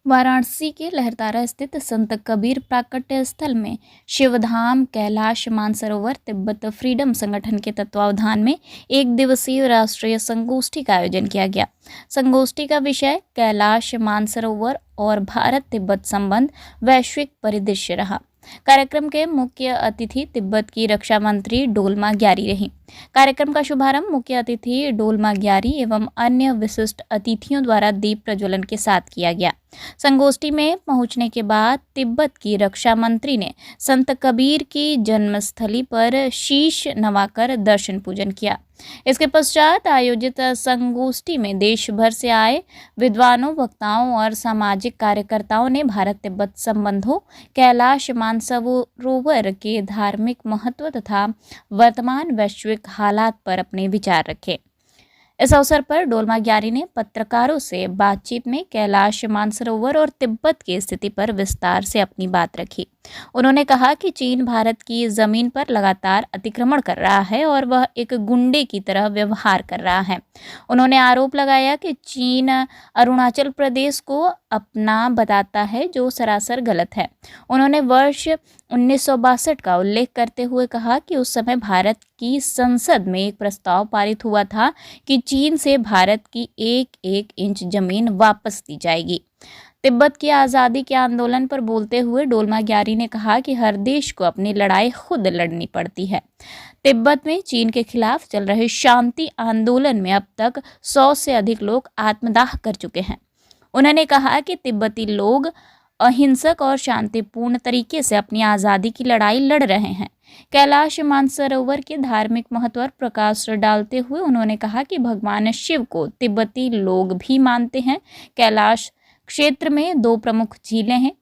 वाराणसी के लहरतारा स्थित संत कबीर प्राकट्य स्थल में शिवधाम कैलाश मानसरोवर तिब्बत फ्रीडम संगठन के तत्वावधान में एक दिवसीय राष्ट्रीय संगोष्ठी का आयोजन किया गया। संगोष्ठी का विषय कैलाश मानसरोवर और भारत तिब्बत संबंध वैश्विक परिदृश्य रहा। कार्यक्रम के मुख्य अतिथि तिब्बत की रक्षा मंत्री डोलमा ग्यारी रहीं। कार्यक्रम का शुभारंभ मुख्य अतिथि डोलमा ग्यारी एवं अन्य विशिष्ट अतिथियों द्वारा दीप प्रज्वलन के साथ किया गया। संगोष्ठी में पहुंचने के बाद तिब्बत की रक्षा मंत्री ने संत कबीर की जन्मस्थली पर शीश नवाकर दर्शन पूजन किया। इसके पश्चात आयोजित संगोष्ठी में देश भर से आए विद्वानों, वक्ताओं और सामाजिक कार्यकर्ताओं ने भारत तिब्बत संबंधों, कैलाश मानसरोवर के धार्मिक महत्व तथा वर्तमान वैश्विक हालात पर अपने विचार रखे। इस अवसर पर डोलमा ग्यारी ने पत्रकारों से बातचीत में कैलाश मानसरोवर और तिब्बत की स्थिति पर विस्तार से अपनी बात रखी। उन्होंने कहा कि चीन भारत की जमीन पर लगातार अतिक्रमण कर रहा है और वह एक गुंडे की तरह व्यवहार कर रहा है। उन्होंने आरोप लगाया कि चीन अरुणाचल प्रदेश को अपना बताता है, जो सरासर गलत है। उन्होंने वर्ष 1962 का उल्लेख करते हुए कहा कि उस समय भारत की संसद में एक प्रस्ताव पारित हुआ था कि चीन से भारत की एक एक इंच जमीन वापस दी जाएगी। तिब्बत की आज़ादी के आंदोलन पर बोलते हुए डोलमा ग्यारी ने कहा कि हर देश को अपनी लड़ाई खुद लड़नी पड़ती है। तिब्बत में चीन के खिलाफ चल रहे शांति आंदोलन में अब तक 100 से अधिक लोग आत्मदाह कर चुके हैं। उन्होंने कहा कि तिब्बती लोग अहिंसक और शांतिपूर्ण तरीके से अपनी आज़ादी की लड़ाई लड़ रहे हैं। कैलाश मानसरोवर के धार्मिक महत्व पर प्रकाश डालते हुए उन्होंने कहा कि भगवान शिव को तिब्बती लोग भी मानते हैं। कैलाश क्षेत्र में 2 प्रमुख झीलें हैं,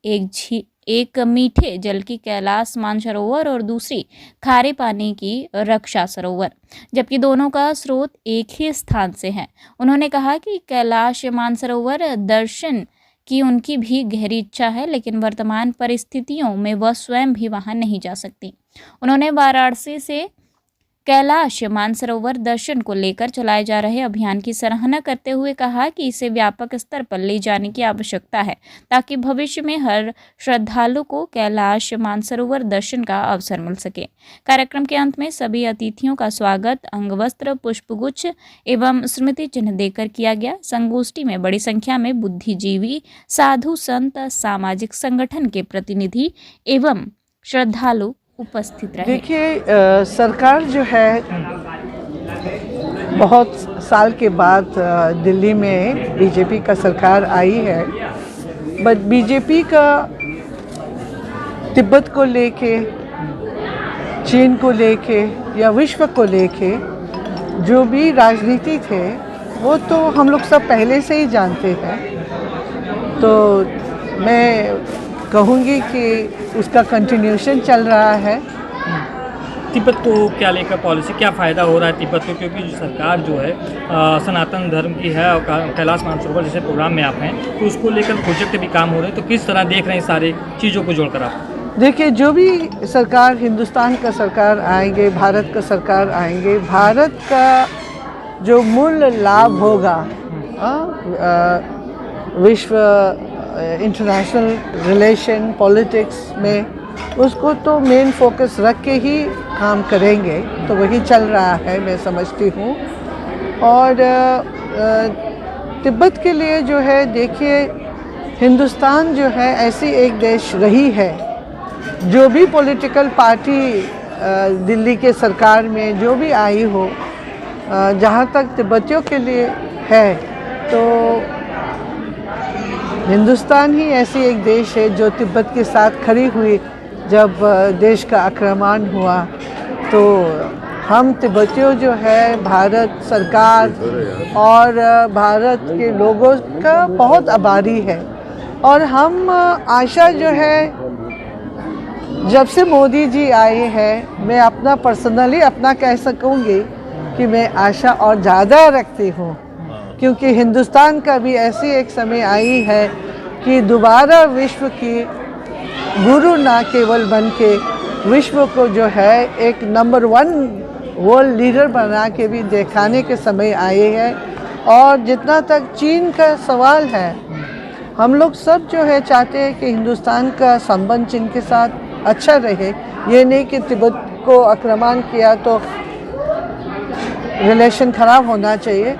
एक मीठे जल की कैलाश मानसरोवर और दूसरी खारे पानी की रक्षा सरोवर, जबकि दोनों का स्रोत एक ही स्थान से है। उन्होंने कहा कि कैलाश मानसरोवर दर्शन की उनकी भी गहरी इच्छा है, लेकिन वर्तमान परिस्थितियों में वह स्वयं भी वहां नहीं जा सकती। उन्होंने वाराणसी से कैलाश मानसरोवर दर्शन को लेकर चलाए जा रहे अभियान की सराहना करते हुए कहा कि इसे व्यापक स्तर पर ले जाने की आवश्यकता है, ताकि भविष्य में हर श्रद्धालु को कैलाश मानसरोवर दर्शन का अवसर मिल सके। कार्यक्रम के अंत में सभी अतिथियों का स्वागत अंगवस्त्र, पुष्पगुच्छ एवं स्मृति चिन्ह देकर किया गया। संगोष्ठी में बड़ी संख्या में बुद्धिजीवी, साधु संत, सामाजिक संगठन के प्रतिनिधि एवं श्रद्धालु उपस्थित रहे। देखिए, सरकार जो है बहुत साल के बाद दिल्ली में बीजेपी का सरकार आई है, बट बीजेपी का तिब्बत को लेके, चीन को लेके या विश्व को लेके जो भी राजनीति थे वो तो हम लोग सब पहले से ही जानते हैं। तो मैं कहूँगी कि उसका कंटिन्यूशन चल रहा है। तिब्बत को क्या लेकर पॉलिसी, क्या फ़ायदा हो रहा है तिब्बत को, क्योंकि जो सरकार जो है सनातन धर्म की है और कैलाश मानसरोवर जैसे प्रोग्राम में आप हैं, तो उसको लेकर प्रोजेक्ट भी काम हो रहे हैं, तो किस तरह देख रहे हैं सारे चीज़ों को जोड़कर आप? देखिए, जो भी सरकार, हिंदुस्तान का सरकार आएंगे, भारत का सरकार आएंगे, भारत का जो मूल लाभ होगा विश्व इंटरनेशनल रिलेशन पॉलिटिक्स में, उसको तो मेन फोकस रख के ही काम करेंगे। तो वही चल रहा है, मैं समझती हूँ। और तिब्बत के लिए जो है, देखिए, हिंदुस्तान जो है ऐसी एक देश रही है, जो भी पॉलिटिकल पार्टी दिल्ली के सरकार में जो भी आई हो, जहाँ तक तिब्बतियों के लिए है, तो हिंदुस्तान ही ऐसी एक देश है जो तिब्बत के साथ खड़ी हुई। जब देश का आक्रमण हुआ तो हम तिब्बतियों जो है भारत सरकार और भारत के लोगों का बहुत आभारी है। और हम आशा जो है, जब से मोदी जी आए हैं, मैं अपना पर्सनली अपना कह सकूँगी कि मैं आशा और ज़्यादा रखती हूँ, क्योंकि हिंदुस्तान का भी ऐसी एक समय आई है कि दोबारा विश्व की गुरु ना केवल बन के विश्व को जो है एक नंबर 1 वर्ल्ड लीडर बना के भी दिखाने के समय आए हैं। और जितना तक चीन का सवाल है, हम लोग सब जो है चाहते हैं कि हिंदुस्तान का संबंध चीन के साथ अच्छा रहे। ये नहीं कि तिब्बत को आक्रमण किया तो रिलेशन ख़राब होना चाहिए।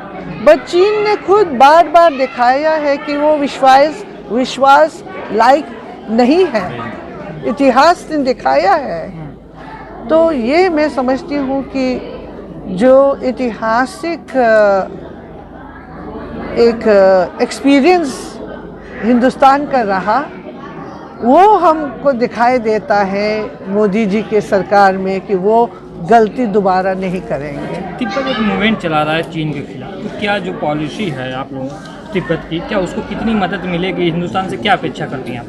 बट चीन ने खुद बार बार दिखाया है कि वो विश्वास लायक नहीं है, इतिहास ने दिखाया है। तो ये मैं समझती हूँ कि जो ऐतिहासिक एक एक्सपीरियंस हिंदुस्तान का रहा वो हमको दिखाई देता है मोदी जी के सरकार में कि वो गलती दोबारा नहीं करेंगे। तिब्बत एक मूवमेंट चला रहा है चीन के खिलाफ, तो क्या जो पॉलिसी है आप लोगों तिब्बत की, क्या उसको कितनी मदद मिलेगी? हिंदुस्तान से क्या अपेक्षा करती हैं आप?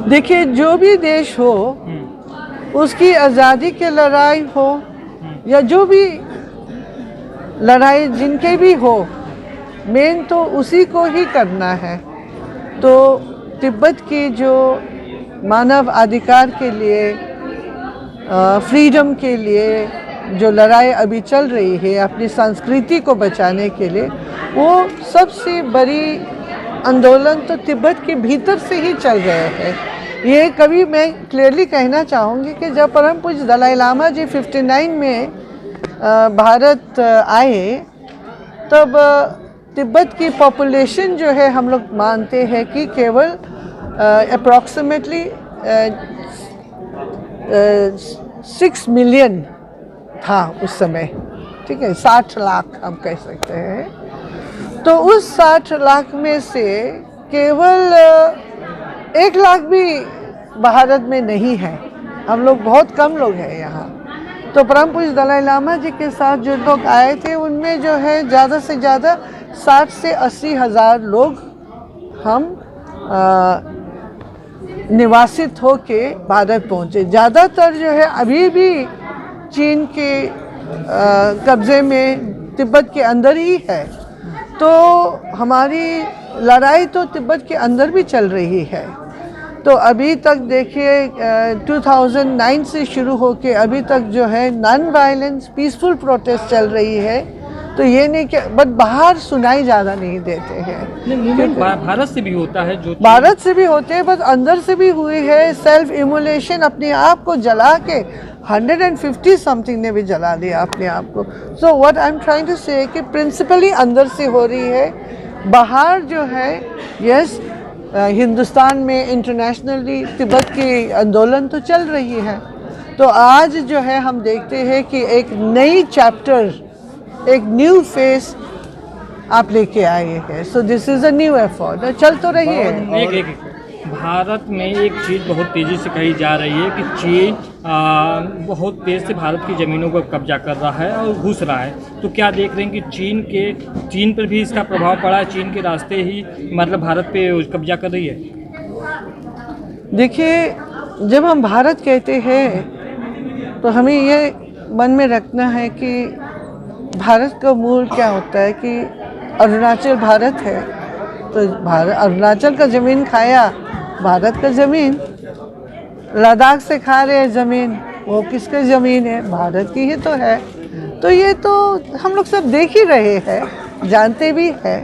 देखिए, जो भी देश हो उसकी आज़ादी की लड़ाई हो या जो भी लड़ाई जिनके भी हो, मेन तो उसी को ही करना है। तो तिब्बत की जो मानव अधिकार के लिए, फ्रीडम के लिए जो लड़ाई अभी चल रही है अपनी संस्कृति को बचाने के लिए, वो सबसे बड़ी आंदोलन तो तिब्बत के भीतर से ही चल रहे हैं। ये कभी मैं क्लियरली कहना चाहूँगी कि जब परम पूज्य दलाई लामा जी 59 में भारत आए तब तिब्बत की पॉपुलेशन जो है हम लोग मानते हैं कि केवल अप्रॉक्सीमेटली 6 मिलियन था उस समय, ठीक है, 60 लाख हम कह सकते हैं। तो उस 60 लाख में से केवल 1 लाख भी भारत में नहीं है। हम लोग बहुत कम लोग हैं यहाँ। तो परम पूज्य दलाई लामा जी के साथ जो लोग आए थे उनमें जो है ज़्यादा से ज़्यादा 60 से 80 हज़ार लोग हम निवासित होके भारत पहुँचे। ज़्यादातर जो है अभी भी चीन के कब्ज़े में तिब्बत के अंदर ही है। तो हमारी लड़ाई तो तिब्बत के अंदर भी चल रही है। तो अभी तक देखिए 2009 से शुरू होके अभी तक जो है नॉन वायलेंस पीसफुल प्रोटेस्ट चल रही है। तो ये नहीं कि बट बाहर सुनाई ज़्यादा नहीं देते हैं। मूवमेंट भारत से भी होता है, जो भारत से भी होते हैं, बस अंदर से भी हुई है। सेल्फ इमोलेशन अपने आप को जला के 150 समथिंग ने भी जला दिया अपने आप को। So what I am trying to say कि प्रिंसिपली अंदर से हो रही है। बाहर जो है यस हिंदुस्तान में इंटरनेशनली तिब्बत की आंदोलन तो चल रही है। तो आज जो है हम देखते हैं कि एक नई चैप्टर, एक न्यू फेस आप लेके आए हैं। So this is a new effort, चल तो रही है। एक भारत में एक चीज़ बहुत तेज़ी से कही जा रही है कि चीन बहुत तेज़ से भारत की ज़मीनों पर कब्जा कर रहा है और घुस रहा है। तो क्या देख रहे हैं कि चीन पर भी इसका प्रभाव पड़ा है? चीन के रास्ते ही मतलब भारत पे कब्जा कर रही है। देखिए, जब हम भारत कहते हैं तो हमें ये मन में रखना है कि भारत का मूल क्या होता है कि अरुणाचल भारत है। तो अरुणाचल का ज़मीन खाया भारत का ज़मीन, लद्दाख से खा रहे हैं ज़मीन, वो किसका ज़मीन है? भारत की ही तो है। तो ये तो हम लोग सब देख ही रहे हैं, जानते भी हैं।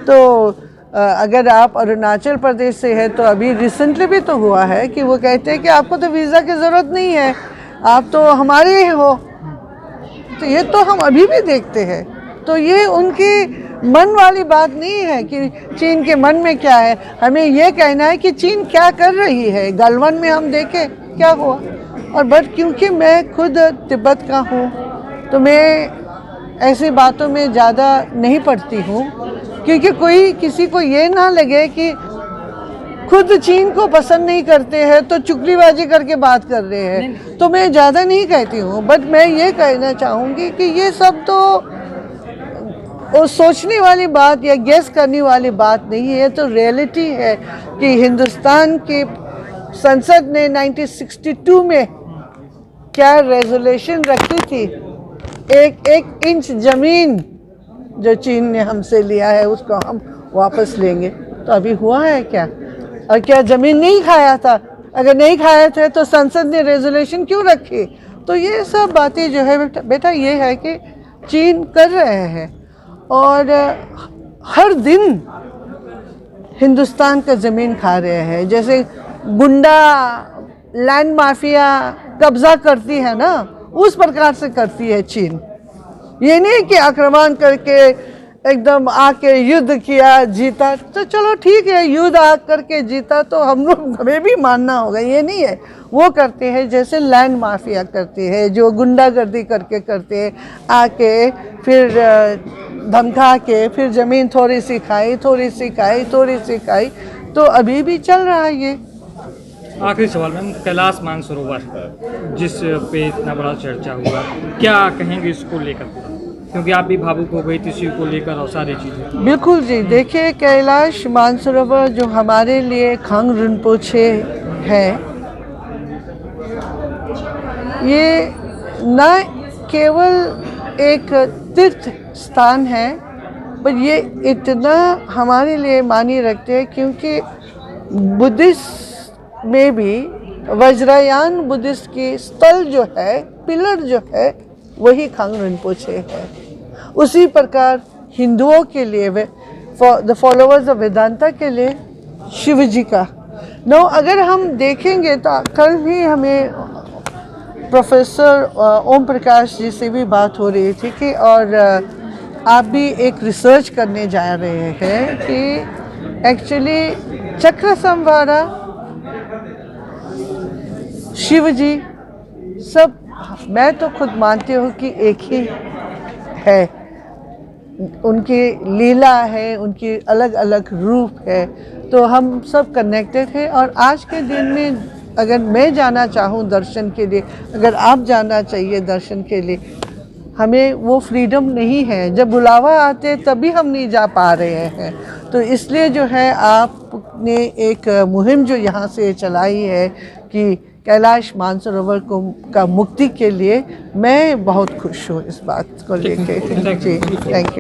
तो अगर आप अरुणाचल प्रदेश से है तो अभी रिसेंटली भी तो हुआ है कि वो कहते हैं कि आपको तो वीज़ा की ज़रूरत नहीं है, आप तो हमारे ही हो। तो ये तो हम अभी भी देखते हैं। तो ये उनकी मन वाली बात नहीं है कि चीन के मन में क्या है। हमें ये कहना है कि चीन क्या कर रही है। गलवान में हम देखें क्या हुआ। और बट क्योंकि मैं खुद तिब्बत का हूँ तो मैं ऐसी बातों में ज़्यादा नहीं पड़ती हूँ, क्योंकि कोई किसी को ये ना लगे कि खुद चीन को पसंद नहीं करते हैं तो चुगलीबाजी करके बात कर रहे हैं। तो मैं ज़्यादा नहीं कहती हूँ, बट मैं ये कहना चाहूँगी कि ये सब तो वो सोचने वाली बात या गेस करने वाली बात नहीं है। तो रियलिटी है कि हिंदुस्तान की संसद ने 1962 में क्या रेजोल्यूशन रखी थी, एक इंच ज़मीन जो चीन ने हमसे लिया है उसको हम वापस लेंगे। तो अभी हुआ है क्या? और क्या ज़मीन नहीं खाया था? अगर नहीं खाया था तो संसद ने रेजोल्यूशन क्यों रखी? तो ये सब बातें जो है बेटा ये है कि चीन कर रहे हैं। और हर दिन हिंदुस्तान का ज़मीन खा रहे हैं। जैसे गुंडा लैंड माफिया कब्जा करती है ना, उस प्रकार से करती है चीन। ये नहीं कि आक्रमण करके एकदम आके युद्ध किया जीता, तो चलो ठीक है, युद्ध आ करके जीता तो हम लोग हमें भी मानना होगा, ये नहीं है। वो करते हैं जैसे लैंड माफिया करती है, जो गुंडागर्दी करके करते हैं, आके फिर धमका के फिर ज़मीन थोड़ी सी खाई, तो अभी भी चल रहा है ये। आखिरी सवाल मैम, कैलाश मानसरोवर जिस पे इतना बड़ा चर्चा हुआ, क्या कहेंगे इसको लेकर? क्योंकि आप भी भावुक हो गई थी इसी को लेकर और सारी चीज़ें। बिल्कुल जी, देखिए कैलाश मानसरोवर जो हमारे लिए खंग रिनपोछे है, ये न केवल एक तीर्थ स्थान है, पर ये इतना हमारे लिए मानी रखते हैं क्योंकि बुद्धिस्ट में भी वज्रयान बुद्धिस्ट की स्थल जो है, पिलर जो है, वही खंग रिनपोछे है। उसी प्रकार हिंदुओं के लिए द फॉलोअर्स ऑफ वेदांता के लिए शिव जी का अगर हम देखेंगे तो कल भी हमें प्रोफेसर ओम प्रकाश जी से भी बात हो रही थी कि और आप भी एक रिसर्च करने जा रहे हैं कि एक्चुअली चक्र संवारा शिव जी सब, मैं तो खुद मानती हूँ कि एक ही है, उनकी लीला है, उनकी अलग अलग रूप है, तो हम सब कनेक्टेड हैं। और आज के दिन में अगर मैं जाना चाहूँ दर्शन के लिए, अगर आप जाना चाहिए दर्शन के लिए, हमें वो फ्रीडम नहीं है। जब बुलावा आते तभी हम नहीं जा पा रहे हैं। तो इसलिए जो है आपने एक मुहिम जो यहाँ से चलाई है कि कैलाश मानसरोवर का मुक्ति के लिए, मैं बहुत खुश हूँ इस बात को लेके। जी, थैंक यू।